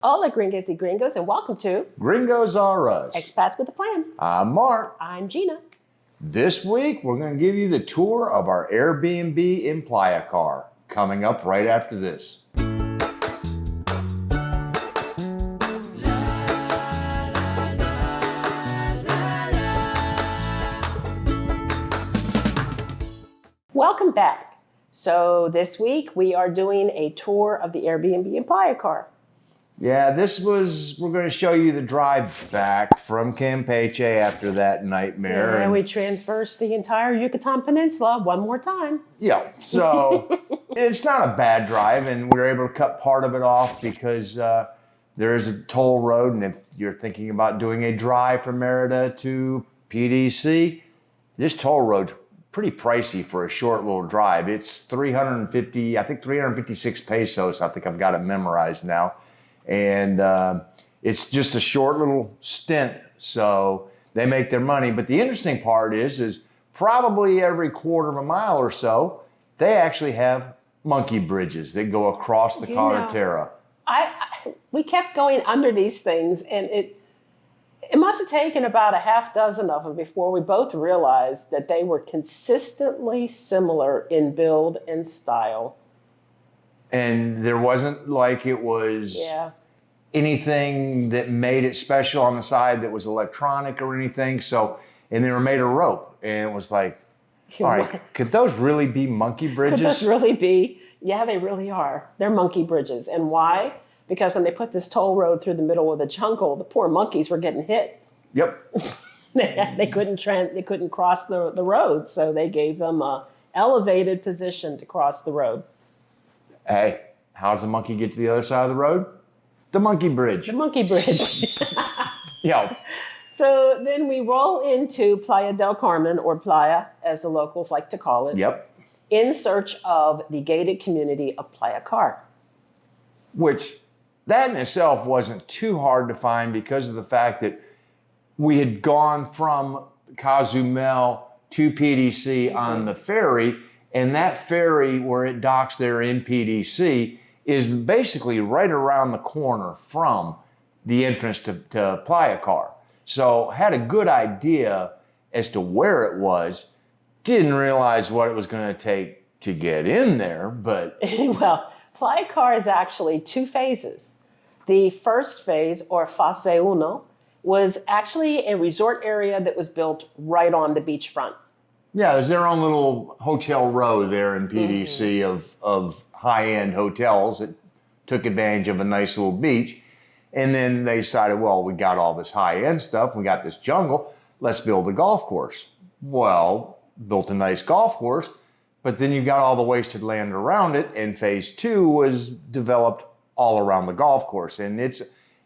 Hola, Gringos y Gringos, and welcome to Gringos Are Us. Expats with a Plan. I'm Mark. I'm Gina. This week, we're going to give you the tour of our Airbnb in Playacar, coming up right after this. Welcome back. So this week, we are doing a tour of the Airbnb in Playacar. Yeah, we're going to show you the drive back from Campeche after that nightmare. And we traversed the entire Yucatan Peninsula one more time. Yeah, so it's not a bad drive, and we were able to cut part of it off because there is a toll road, and if you're thinking about doing a drive from Merida to PDC, this toll road's pretty pricey for a short little drive. It's 356 pesos. I think I've got it memorized now. And it's just a short little stint, so they make their money. But the interesting part is probably every quarter of a mile or so, they actually have monkey bridges that go across the carretera. We kept going under these things, and it must have taken about a half dozen of them before we both realized that they were consistently similar in build and style. And there wasn't like it was anything that made it special on the side that was electronic or anything. So, and they were made of rope. And it was like, all right, could those really be monkey bridges? Could those really be? Yeah, they really are. They're monkey bridges. And why? Because when they put this toll road through the middle of the jungle, the poor monkeys were getting hit. Yep. They couldn't cross the road, so they gave them a elevated position to cross the road. Hey, how does the monkey get to the other side of the road? The monkey bridge. The monkey bridge. Yeah. So then we roll into Playa del Carmen, or Playa, as the locals like to call it. Yep. In search of the gated community of Playacar. Which, that in itself wasn't too hard to find because of the fact that we had gone from Cozumel to PDC on the ferry, and that ferry where it docks there in PDC is basically right around the corner from the entrance to Playacar. So had a good idea as to where it was, didn't realize what it was going to take to get in there, but... Well, Playacar is actually two phases. The first phase, or Fase Uno, was actually a resort area that was built right on the beachfront. Yeah, there's their own little hotel row there in PDC of high-end hotels that took advantage of a nice little beach. And then they decided, well, we got all this high-end stuff, we got this jungle, let's build a golf course. Well, built a nice golf course, but then you got all the wasted land around it, and phase two was developed all around the golf course. And it's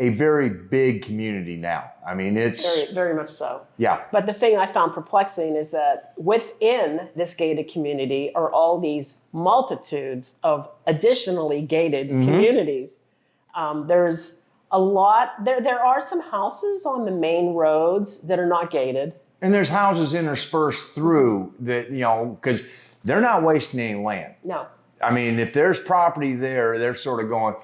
a very big community now. I mean, it's... Very, very much so. Yeah. But the thing I found perplexing is that within this gated community are all these multitudes of additionally gated communities. There's a lot... There are some houses on the main roads that are not gated. And there's houses interspersed through that, because they're not wasting any land. No. I mean, if there's property there, they're sort of going...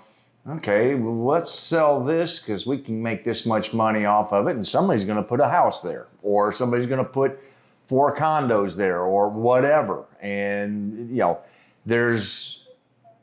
Okay, well, let's sell this because we can make this much money off of it, and somebody's going to put a house there, or somebody's going to put 4 condos there, or whatever. And, there's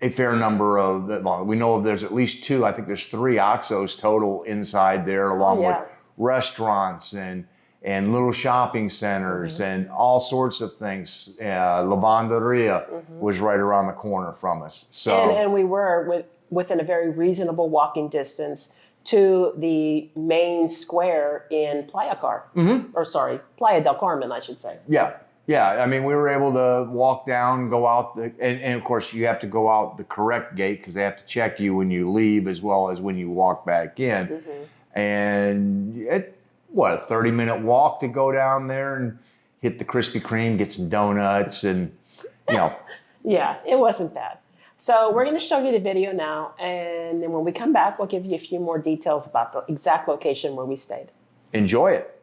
a fair number of, well, we know there's at least 2, I think there's 3 Oxos total inside there, along with restaurants and little shopping centers and all sorts of things. Lavanderia was right around the corner from us. So, and we were within a very reasonable walking distance to the main square in Playacar. Or sorry, Playa del Carmen, I should say. Yeah. I mean, we were able to walk down, go out, and of course you have to go out the correct gate because they have to check you when you leave as well as when you walk back in. And a 30-minute walk to go down there and hit the Krispy Kreme, get some donuts, and Yeah, it wasn't bad. So we're going to show you the video now, and then when we come back, we'll give you a few more details about the exact location where we stayed. Enjoy it.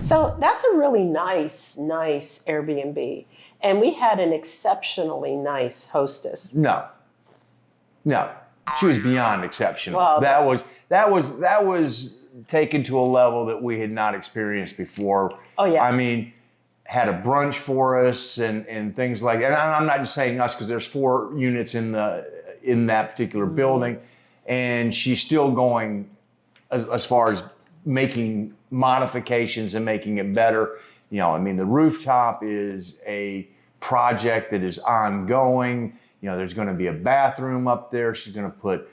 So that's a really nice Airbnb. And we had an exceptionally nice hostess. No, no, she was beyond exceptional. Well, that was taken to a level that we had not experienced before. Oh, yeah. I mean, had a brunch for us and things like that. And I'm not just saying us because there's 4 units in that particular building, and she's still going as far as making modifications and making it better. You know, I mean, the rooftop is a project that is ongoing. You know, there's going to be a bathroom up there. She's going to put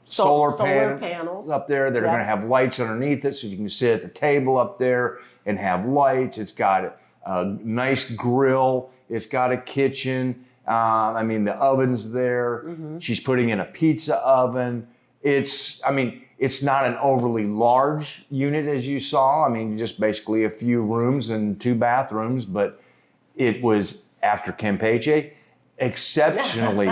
solar panels up there that are going to have lights underneath it, so you can sit at the table up there and have lights. It's got a nice grill. It's got a kitchen. I mean, the oven's there. She's putting in a pizza oven. It's not an overly large unit as you saw. I mean, just basically a few rooms and 2 bathrooms, but it was, after Campeche, exceptionally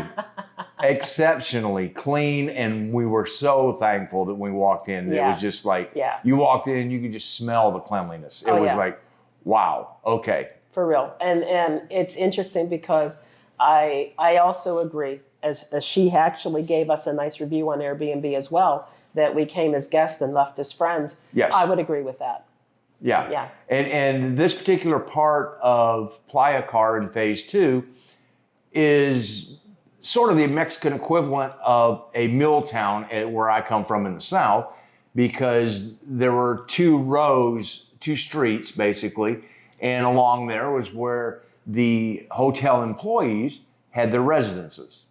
clean, and we were so thankful that we walked in. It was just like, you walked in, you could just smell the cleanliness. It was like, wow, okay. For real. And it's interesting because I also agree, as she actually gave us a nice review on Airbnb as well, that we came as guests and left as friends. Yes. I would agree with that. Yeah. Yeah. And this particular part of Playacar in phase 2 is sort of the Mexican equivalent of a mill town where I come from in the South, because there were 2 streets basically, and along there was where the hotel employees had their residences.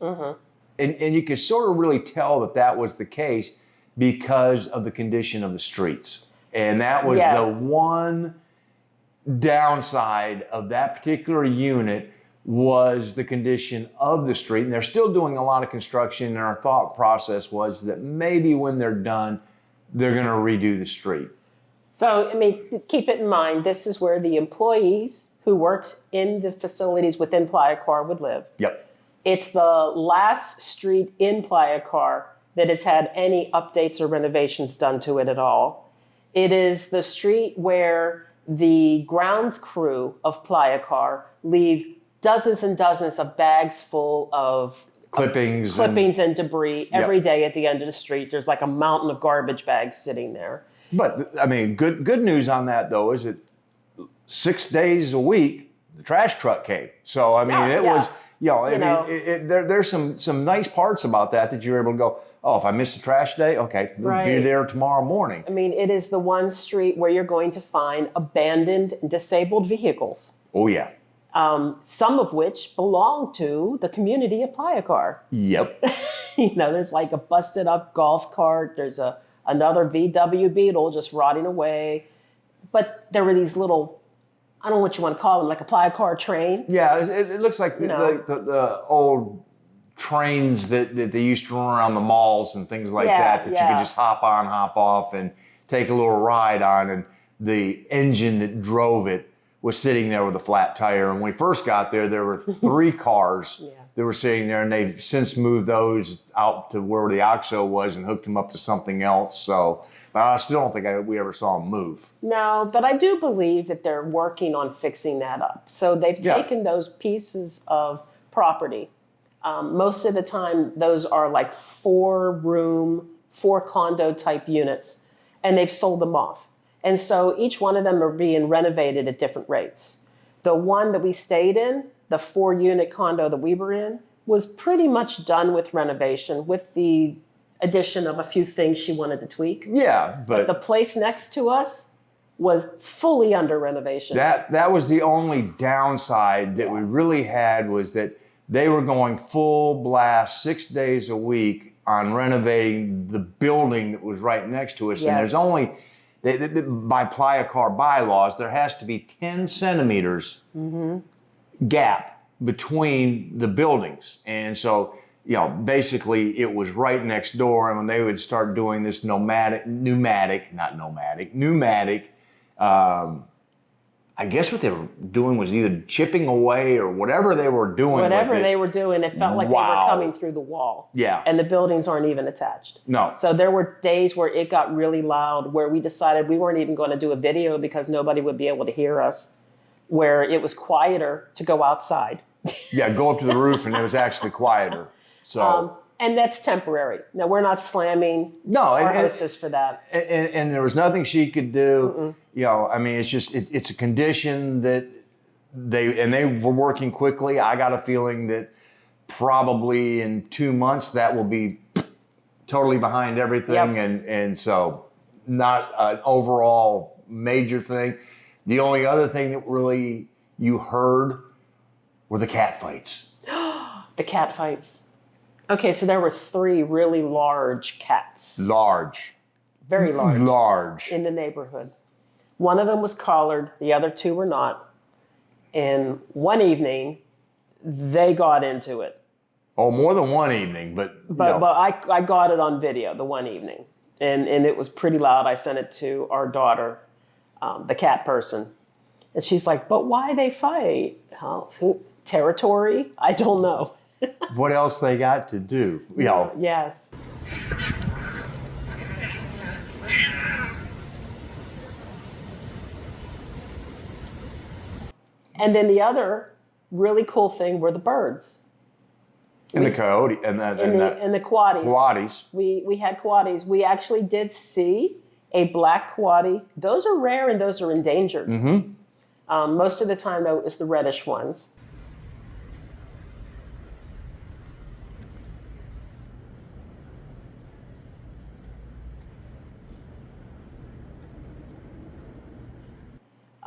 And you could sort of really tell that was the case because of the condition of the streets. And that was the one downside of that particular unit, was the condition of the street. And they're still doing a lot of construction, and our thought process was that maybe when they're done, they're going to redo the street. So, I mean, keep it in mind, this is where the employees who worked in the facilities within Playacar would live. Yep. It's the last street in Playacar that has had any updates or renovations done to it at all. It is the street where the grounds crew of Playacar leave dozens and dozens of bags full of clippings and debris every day at the end of the street. There's like a mountain of garbage bags sitting there. But I mean, good news on that though is that 6 days a week the trash truck came. So I mean, it was, there's some nice parts about that you're able to go, oh, if I missed a trash day, okay, we'll be there tomorrow morning. I mean, it is the one street where you're going to find abandoned, disabled vehicles. Oh yeah. Some of which belong to the community of Playacar. Yep. There's like a busted up golf cart. There's another VW Beetle just rotting away. But there were these little, I don't know what you want to call them, like a Playacar train. Yeah, it looks like the old trains that they used to run around the malls and things like that you could just hop on, hop off, and take a little ride on. And the engine that drove it was sitting there with a flat tire. And when we first got there, there were 3 cars that were sitting there, and they've since moved those out to where the OXXO was and hooked them up to something else. So, but I still don't think we ever saw them move. No, but I do believe that they're working on fixing that up. So they've taken those pieces of property. Most of the time, those are like 4-room, 4 condo type units, and they've sold them off. And so each one of them are being renovated at different rates. The one that we stayed in, the 4-unit condo that we were in, was pretty much done with renovation, with the addition of a few things she wanted to tweak. Yeah, but the place next to us was fully under renovation. That was the only downside that we really had, was that they were going full blast 6 days a week on renovating the building that was right next to us. And there's only, by Playacar bylaws, there has to be 10 centimeters gap between the buildings. And so, basically it was right next door. And when they would start doing this pneumatic I guess what they were doing was either chipping away or whatever they were doing. Whatever they were doing, it felt like they were coming through the wall. Yeah. And the buildings aren't even attached. No. So there were days where it got really loud, where we decided we weren't even going to do a video because nobody would be able to hear us, where it was quieter to go outside. Yeah, go up to the roof and it was actually quieter. So. And that's temporary. Now, we're not slamming our hostess for that. And there was nothing she could do. You know, I mean, it's just, it's a condition that they were working quickly. I got a feeling that probably in 2 months that will be totally behind everything. Yep. And so not an overall major thing. The only other thing that really you heard were the cat fights. The cat fights. Okay, so there were 3 really large cats. Large. Very large. Large. In the neighborhood. One of them was collared, the other 2 were not. And one evening, they got into it. Oh, more than one evening, but I got it on video the one evening. And it was pretty loud. I sent it to our daughter, the cat person. And she's like, but why they fight? Territory? I don't know. What else they got to do? You know. Yes. And then the other really cool thing were the birds. And the coyote and the coatis. Coatis. We had coatis. We actually did see a black coati. Those are rare and those are endangered. Most of the time, though, it's the reddish ones.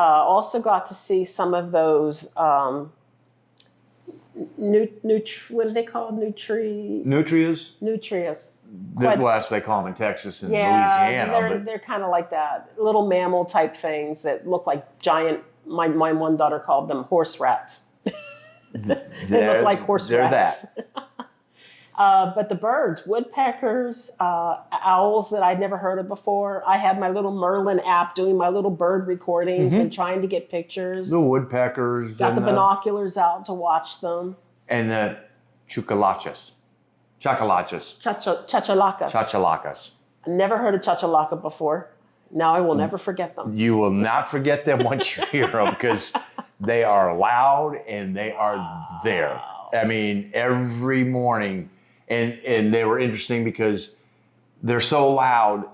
Also got to see some of those what are they called? Nutrias? Nutrias. Well, that's what they call them in Texas and Louisiana. They're kind of like that. Little mammal type things that look like giant, my one daughter called them horse rats. They look like horse rats. They're that. But the birds, woodpeckers, owls that I'd never heard of before. I had my little Merlin app doing my little bird recordings and trying to get pictures. The woodpeckers. Got the binoculars out to watch them. And the chachalacas. Chachalacas. Chachalacas. I never heard of chachalaca before. Now I will never forget them. You will not forget them once you hear them because they are loud and they are there. I mean, every morning. And they were interesting because they're so loud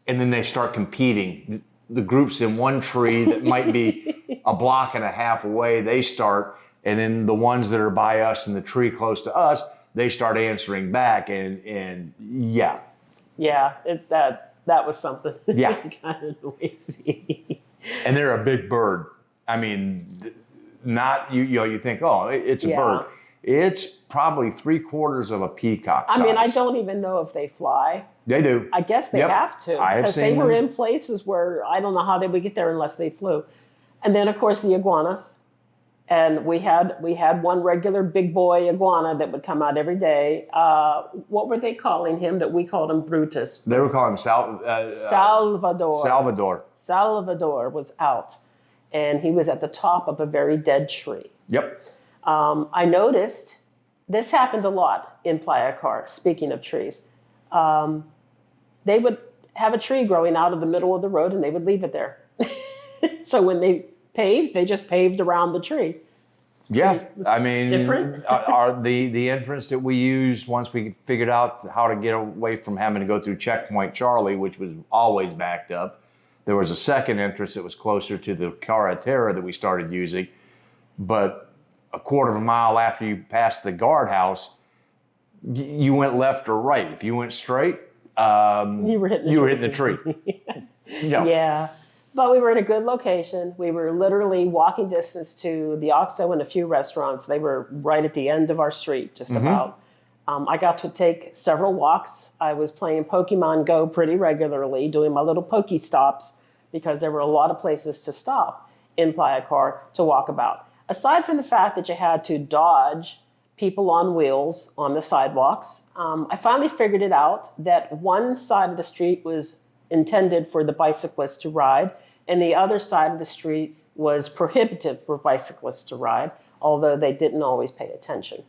and then they start competing. The groups in one tree that might be a block and a half away, they start. And then the ones that are by us in the tree close to us, they start answering back. And yeah. Yeah, that was something. Yeah. Kind of noisy. And they're a big bird. I mean, not, you think, oh, it's a bird. It's probably 3/4 of a peacock size. I mean, I don't even know if they fly. They do. I guess they have to. I have because seen they were them. in places where I don't know how they would get there unless they flew. And then, of course, the iguanas. And we had one regular big boy iguana that would come out every day. What were they calling him that we called him Brutus? They were calling him Salvador. Salvador was out. And he was at the top of a very dead tree. Yep. I noticed this happened a lot in Playacar, speaking of trees. They would have a tree growing out of the middle of the road and they would leave it there. So when they paved, they just paved around the tree. I mean, different. the entrance that we used once we figured out how to get away from having to go through Checkpoint Charlie, which was always backed up. There was a second entrance that was closer to the Carretera that we started using, but a 1/4 mile after you passed the guardhouse, you went left or right. If you went straight, you were hitting the tree. Yeah. But we were in a good location. We were literally walking distance to the OXXO and a few restaurants. They were right at the end of our street, just about. I got to take several walks. I was playing Pokemon Go pretty regularly, doing my little Pokestops because there were a lot of places to stop in Playacar to walk about. Aside from the fact that you had to dodge people on wheels on the sidewalks, I finally figured it out that one side of the street was intended for the bicyclists to ride, and the other side of the street was prohibitive for bicyclists to ride, although they didn't always pay attention.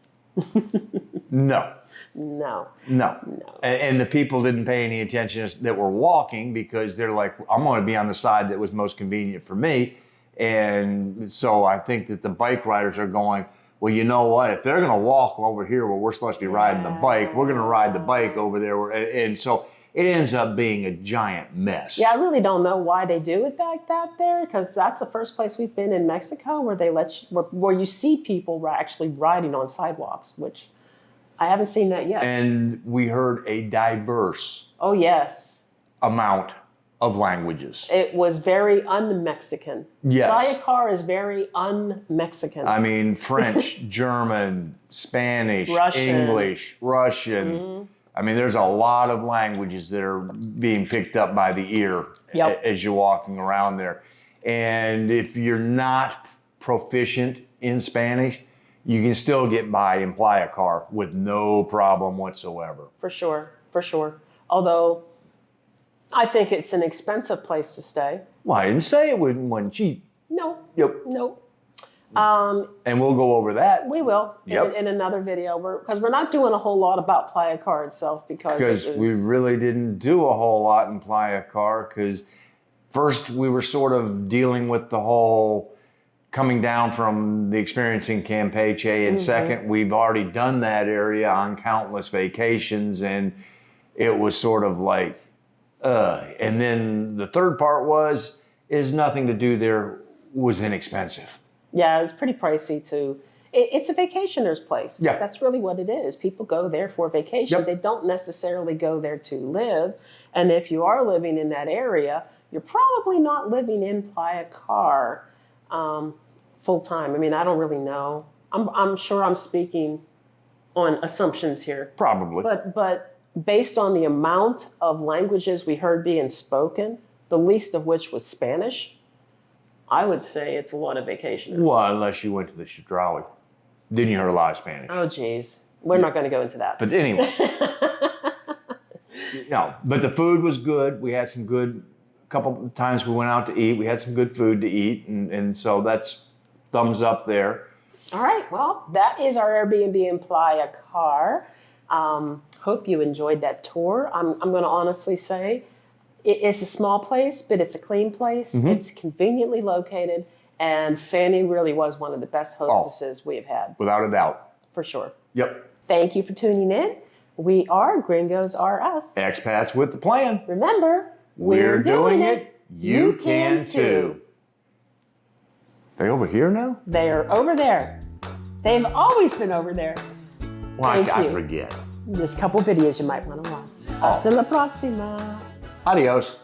No. No. No. And the people didn't pay any attention that were walking because they're like, I'm going to be on the side that was most convenient for me. And so I think that the bike riders are going, well, you know what? If they're going to walk over here where we're supposed to be riding the bike, we're going to ride the bike over there. And so it ends up being a giant mess. Yeah, I really don't know why they do it like that there, because that's the first place we've been in Mexico where they let you, where you see people actually riding on sidewalks, which I haven't seen that yet. And we heard a diverse Oh, yes. amount of languages. It was very un-Mexican. Yes. Playacar is very un-Mexican. I mean, French, German, Spanish, Russian. English, Russian. I mean, there's a lot of languages that are being picked up by the ear as you're walking around there. And if you're not proficient in Spanish, you can still get by in Playacar with no problem whatsoever. For sure, for sure. Although, I think it's an expensive place to stay. Well, I didn't say it wasn't cheap. No. Yep. No. And we'll go over that. We will in another video, because we're not doing a whole lot about Playacar itself because we really didn't do a whole lot in Playacar, because first we were sort of dealing with the whole coming down from the experience in Campeche, and second, we've already done that area on countless vacations, and it was sort of like, and then the third part is nothing to do there was inexpensive. Yeah, it's pretty pricey too. It's a vacationer's place. Yeah. That's really what it is. People go there for vacation. Yep. They don't necessarily go there to live. And if you are living in that area, you're probably not living in Playacar full time. I mean, I don't really know. I'm sure I'm speaking on assumptions here. Probably. But based on the amount of languages we heard being spoken, the least of which was Spanish, I would say it's a lot of vacationers. Well, unless you went to the Chedraui. Then you heard a lot of Spanish. Oh, geez. We're not going to go into that. But anyway. No, but the food was good. We had some good, a couple of times we went out to eat. We had some good food to eat. And so that's thumbs up there. All right. Well, that is our Airbnb in Playacar. Hope you enjoyed that tour. I'm going to honestly say, it's a small place, but it's a clean place. It's conveniently located, and Fanny really was one of the best hostesses we have had. Without a doubt. For sure. Yep. Thank you for tuning in. We are Gringos Are Us. Expats with the plan. Remember, We're doing it. You can too. They over here now? They are over there. They've always been over there. Well, Thank I you. forget. There's a couple videos you might want to watch. Hasta la próxima. Adios.